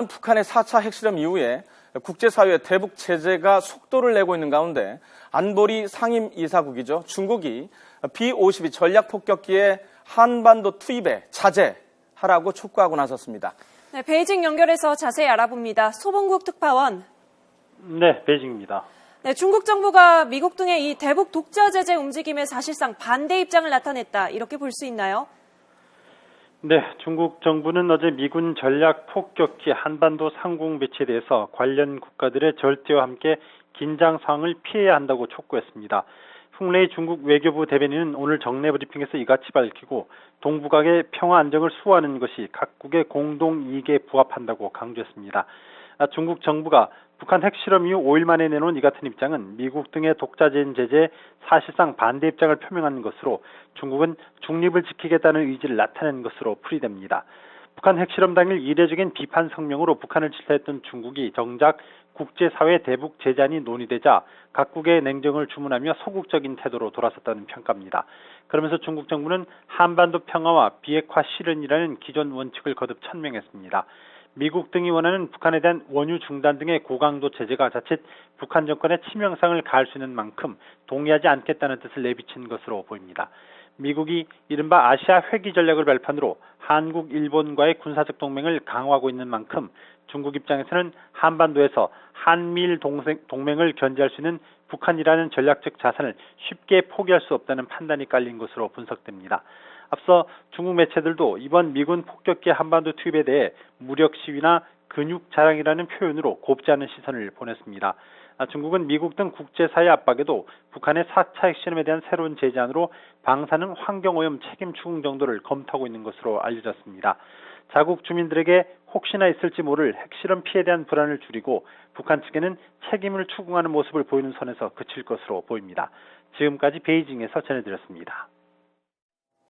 북한의 4차 핵실험 이후에 국제사회의 대북 제재가 속도를 내고 있는 가운데 안보리 상임이사국이죠. 중국이 B-52 전략폭격기의 한반도 투입에 자제하라고 촉구하고 나섰습니다. 네, 베이징 연결해서 자세히 알아봅니다. 소봉국 특파원. 네, 베이징입니다. 네, 중국 정부가 미국 등의 이 대북 독자 제재 움직임에 사실상 반대 입장을 나타냈다. 이렇게 볼 수 있나요? 네, 중국 정부는 어제 미군 전략 폭격기 한반도 상공 배치에 대해서 관련 국가들의 절제와 함께 긴장 상황을 피해야 한다고 촉구했습니다. 풍레이 중국 외교부 대변인은 오늘 정례 브리핑에서 이같이 밝히고 동북아의 평화 안정을 수호하는 것이 각국의 공동 이익에 부합한다고 강조했습니다. 중국 정부가 북한 핵실험 이후 5일 만에 내놓은 이 같은 입장은 미국 등의 독자적인 제재에 사실상 반대 입장을 표명한 것으로 중국은 중립을 지키겠다는 의지를 나타낸 것으로 풀이됩니다. 북한 핵실험 당일 이례적인 비판 성명으로 북한을 질타했던 중국이 정작 국제사회 대북 제재안이 논의되자 각국의 냉정을 주문하며 소극적인 태도로 돌아섰다는 평가입니다. 그러면서 중국 정부는 한반도 평화와 비핵화 실현이라는 기존 원칙을 거듭 천명했습니다. 미국 등이 원하는 북한에 대한 원유 중단 등의 고강도 제재가 자칫 북한 정권의 치명상을 가할 수 있는 만큼 동의하지 않겠다는 뜻을 내비친 것으로 보입니다. 미국이 이른바 아시아 회귀 전략을 발판으로 한국, 일본과의 군사적 동맹을 강화하고 있는 만큼 중국 입장에서는 한반도에서 한미일 동맹을 견제할 수 있는 북한이라는 전략적 자산을 쉽게 포기할 수 없다는 판단이 깔린 것으로 분석됩니다. 앞서 중국 매체들도 이번 미군 폭격기 한반도 투입에 대해 무력 시위나 근육 자랑이라는 표현으로 곱지 않은 시선을 보냈습니다. 중국은 미국 등 국제사회 압박에도 북한의 4차 핵실험에 대한 새로운 제재안으로 방사능 환경오염 책임 추궁 정도를 검토하고 있는 것으로 알려졌습니다. 자국 주민들에게 혹시나 있을지 모를 핵실험 피해에 대한 불안을 줄이고 북한 측에는 책임을 추궁하는 모습을 보이는 선에서 그칠 것으로 보입니다. 지금까지 베이징에서 전해드렸습니다.